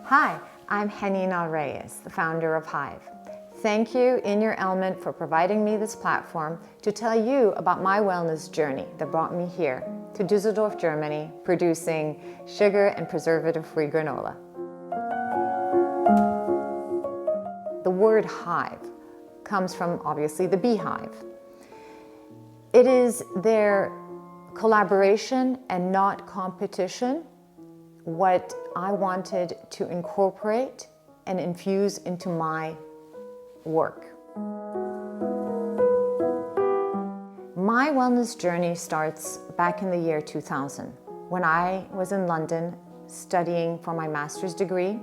Hi, I'm Hanina Reyes, the founder of Hive. Thank you, In Your Element, for providing me this platform to tell you about my wellness journey that brought me here to Düsseldorf, Germany, producing sugar and preservative-free granola. The word hive comes from, obviously, the beehive. It is their collaboration and not competition what I wanted to incorporate and infuse into my work. My wellness journey starts back in the year 2000 when I was in London studying for my master's degree,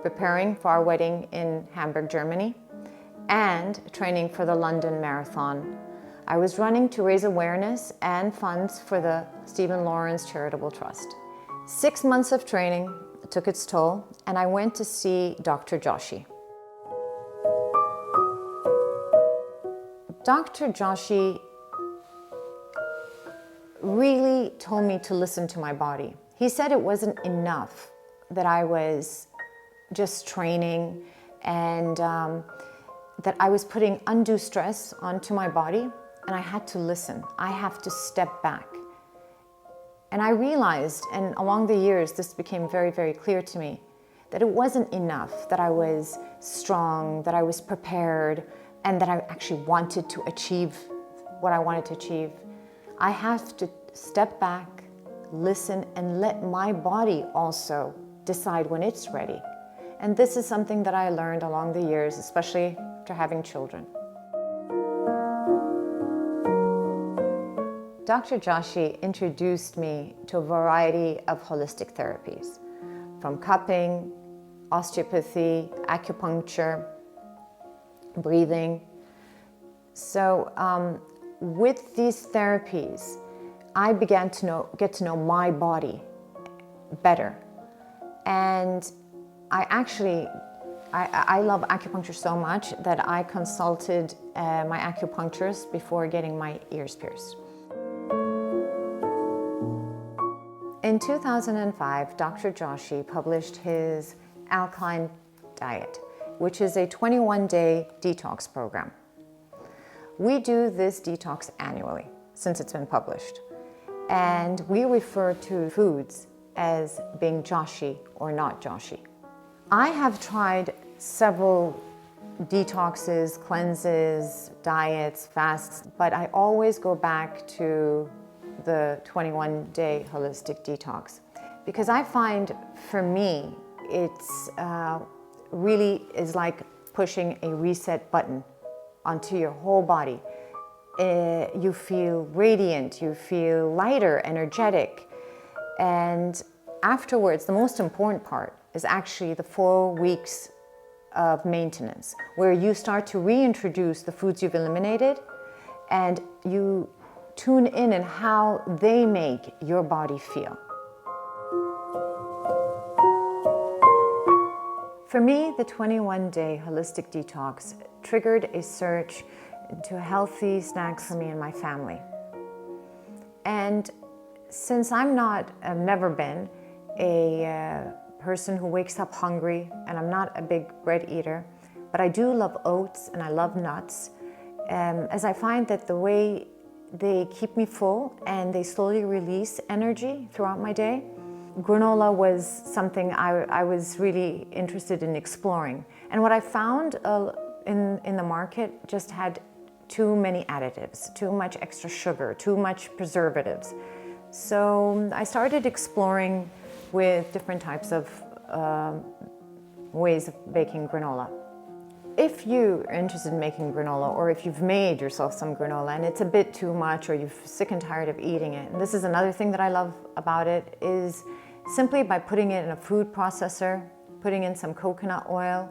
preparing for our wedding in Hamburg, Germany, and training for the London Marathon. I was running to raise awareness and funds for the Stephen Lawrence Charitable Trust. 6 months of training took its toll, and I went to see Dr. Joshi. Dr. Joshi really told me to listen to my body. He said it wasn't enough that I was just training and that I was putting undue stress onto my body, and I had to listen. I have to step back. And I realized, and along the years this became very, very clear to me, that it wasn't enough that I was strong, that I was prepared, and that I actually wanted to achieve what I wanted to achieve. I have to step back, listen, and let my body also decide when it's ready. And this is something that I learned along the years, especially after having children. Dr. Joshi introduced me to a variety of holistic therapies, from cupping, osteopathy, acupuncture, breathing. So with these therapies, I began to get to know my body better. And I love acupuncture so much that I consulted my acupuncturist before getting my ears pierced. In 2005, Dr. Joshi published his Alkaline Diet, which is a 21-day detox program. We do this detox annually since it's been published, and we refer to foods as being Joshi or not Joshi. I have tried several detoxes, cleanses, diets, fasts, but I always go back to the 21-day holistic detox because I find for me it's really is like pushing a reset button onto your whole body. You feel radiant, you feel lighter, energetic, and afterwards the most important part is actually the 4 weeks of maintenance where you start to reintroduce the foods you've eliminated and you tune in on how they make your body feel. For me, the 21-day holistic detox triggered a search into healthy snacks for me and my family. And since I've never been a person who wakes up hungry, and I'm not a big bread eater, but I do love oats and I love nuts, as I find that the way they keep me full and they slowly release energy throughout my day. Granola was something I was really interested in exploring. And what I found in the market just had too many additives, too much extra sugar, too much preservatives. So I started exploring with different types of ways of baking granola. If you are interested in making granola, or if you've made yourself some granola and it's a bit too much, or you're sick and tired of eating it, and this is another thing that I love about it, is simply by putting it in a food processor, putting in some coconut oil,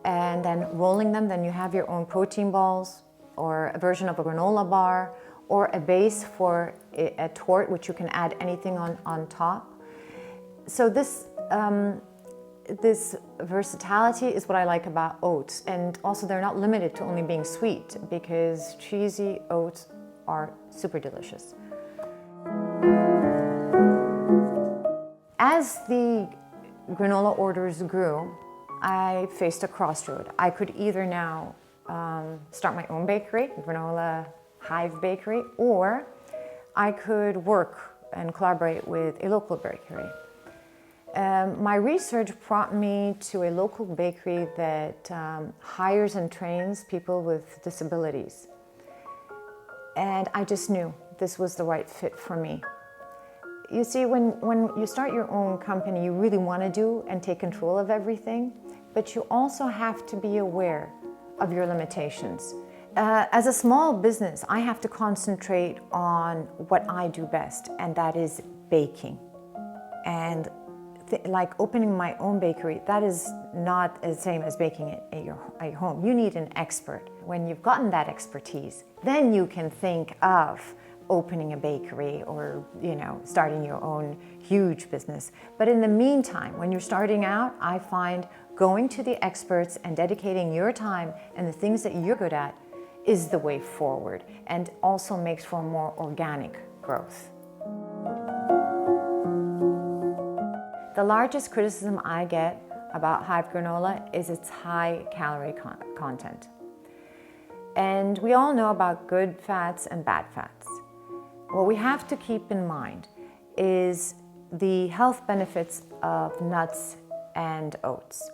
and then rolling them, then you have your own protein balls, or a version of a granola bar, or a base for a torte, which you can add anything on top. So this versatility is what I like about oats, and also they're not limited to only being sweet because cheesy oats are super delicious. As the granola orders grew, I faced a crossroad. I could either now start my own bakery, granola Hive Bakery, or I could work and collaborate with a local bakery. My research brought me to a local bakery that hires and trains people with disabilities. And I just knew this was the right fit for me. You see, when you start your own company, you really want to do and take control of everything, but you also have to be aware of your limitations. As a small business, I have to concentrate on what I do best, and that is baking. And like opening my own bakery, that is not the same as baking it at your home. You need an expert. When you've gotten that expertise, then you can think of opening a bakery or, starting your own huge business. But in the meantime, when you're starting out, I find going to the experts and dedicating your time and the things that you're good at is the way forward, and also makes for more organic growth. The largest criticism I get about Hive Granola is its high calorie content. And we all know about good fats and bad fats. What we have to keep in mind is the health benefits of nuts and oats.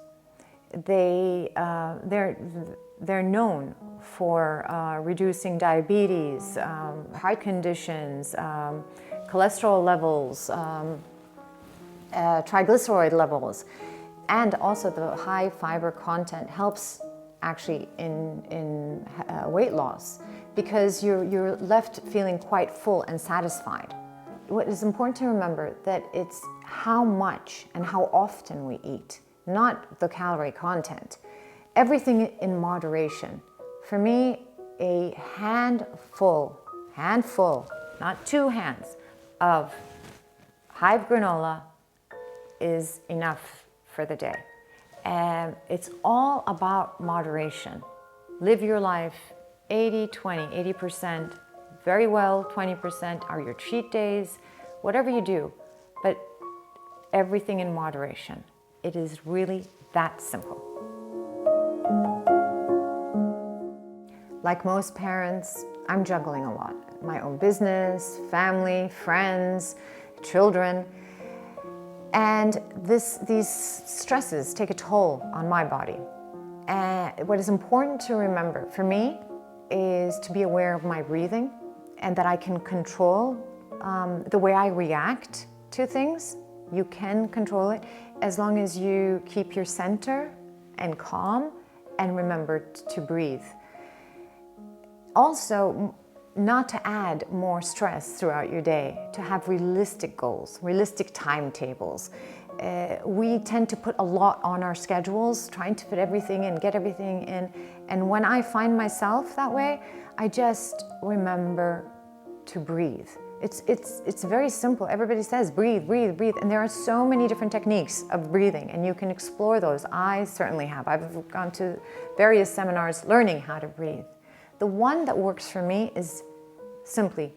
They're known for reducing diabetes, heart conditions, cholesterol levels, triglyceride levels, and also the high fiber content helps actually in weight loss, because you're left feeling quite full and satisfied. What is important to remember that it's how much and how often we eat, not the calorie content. Everything in moderation. For me, a handful, not 2 hands, of Hive Granola is enough for the day. And it's all about moderation. Live your life 80-20, 80% very well, 20% are your cheat days, whatever you do, but everything in moderation. It is really that simple. Like most parents, I'm juggling a lot. My own business, family, friends, children. And these stresses take a toll on my body. And what is important to remember for me is to be aware of my breathing, and that I can control the way I react to things. You can control it as long as you keep your center and calm and remember to breathe. Also, not to add more stress throughout your day, to have realistic goals, realistic timetables. We tend to put a lot on our schedules, trying to fit everything in, get everything in. And when I find myself that way, I just remember to breathe. It's very simple. Everybody says breathe, breathe, breathe. And there are so many different techniques of breathing, and you can explore those. I certainly have. I've gone to various seminars learning how to breathe. The one that works for me is simply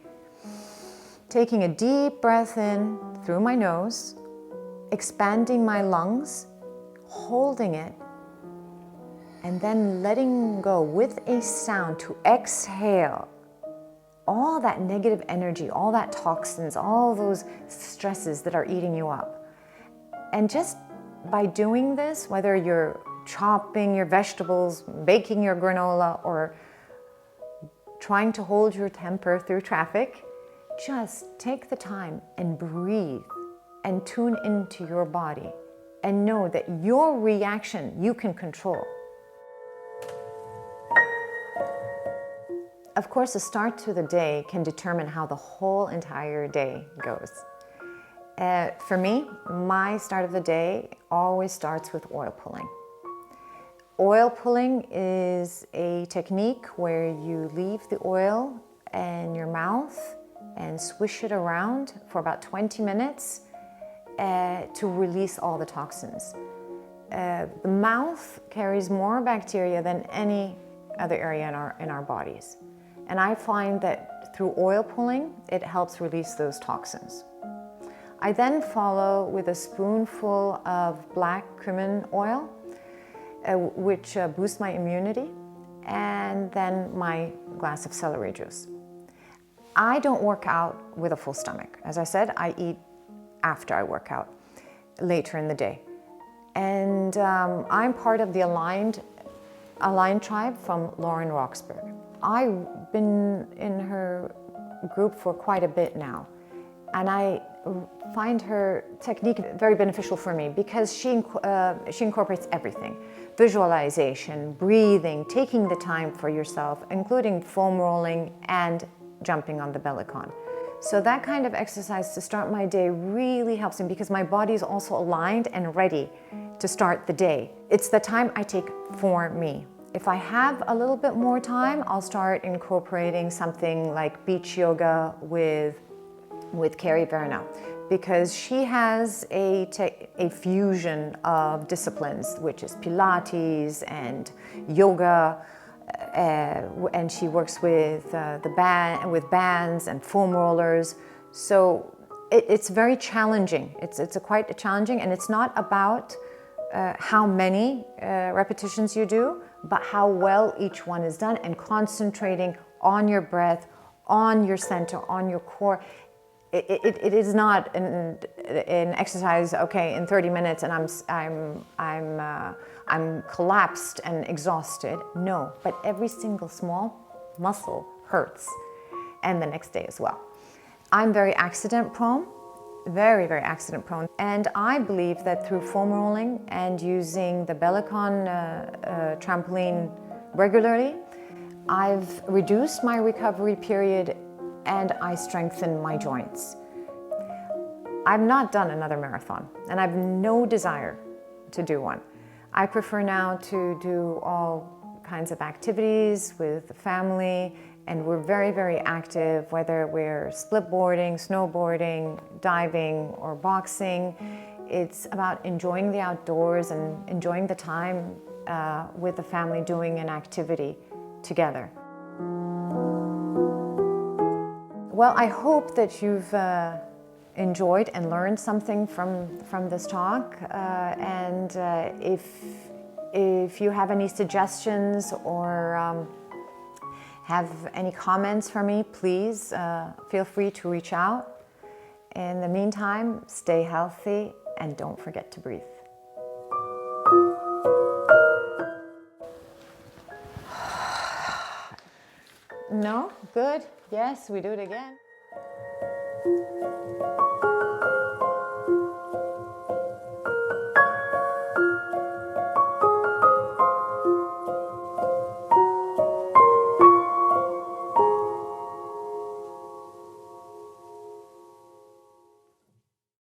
taking a deep breath in through my nose, expanding my lungs, holding it, and then letting go with a sound to exhale all that negative energy, all that toxins, all those stresses that are eating you up. And just by doing this, whether you're chopping your vegetables, baking your granola, or trying to hold your temper through traffic, just take the time and breathe and tune into your body and know that your reaction you can control. Of course, the start to the day can determine how the whole entire day goes. For me, my start of the day always starts with oil pulling. Oil pulling is a technique where you leave the oil in your mouth and swish it around for about 20 minutes to release all the toxins. The mouth carries more bacteria than any other area in our bodies. And I find that through oil pulling, it helps release those toxins. I then follow with a spoonful of black cumin oil, which boosts my immunity, and then my glass of celery juice. I don't work out with a full stomach. As I said, I eat after I work out, later in the day. And I'm part of the Aligned tribe from Lauren Roxburgh. I've been in her group for quite a bit now, and I find her technique very beneficial for me because she incorporates everything: visualization, breathing, taking the time for yourself, including foam rolling and jumping on the bellicon. So that kind of exercise to start my day really helps me because my body is also aligned and ready to start the day. It's the time I take for me. If I have a little bit more time, I'll start incorporating something like beach yoga with Carrie Verna, because she has a fusion of disciplines, which is Pilates and yoga, and she works with bands and foam rollers. So it's very challenging. It's quite challenging, and it's not about how many repetitions you do, but how well each one is done, and concentrating on your breath, on your center, on your core. It is not an exercise, okay, in 30 minutes and I'm collapsed and exhausted. No, but every single small muscle hurts, and the next day as well. I'm very accident prone, very, very accident prone. And I believe that through foam rolling and using the bellicon trampoline regularly, I've reduced my recovery period and I strengthen my joints. I've not done another marathon, and I've no desire to do one. I prefer now to do all kinds of activities with the family, and we're very, very active, whether we're splitboarding, snowboarding, diving, or boxing. It's about enjoying the outdoors and enjoying the time with the family doing an activity together. Well, I hope that you've enjoyed and learned something from this talk. And if you have any suggestions or have any comments for me, please feel free to reach out. In the meantime, stay healthy and don't forget to breathe. No? Good? Yes, we do it again.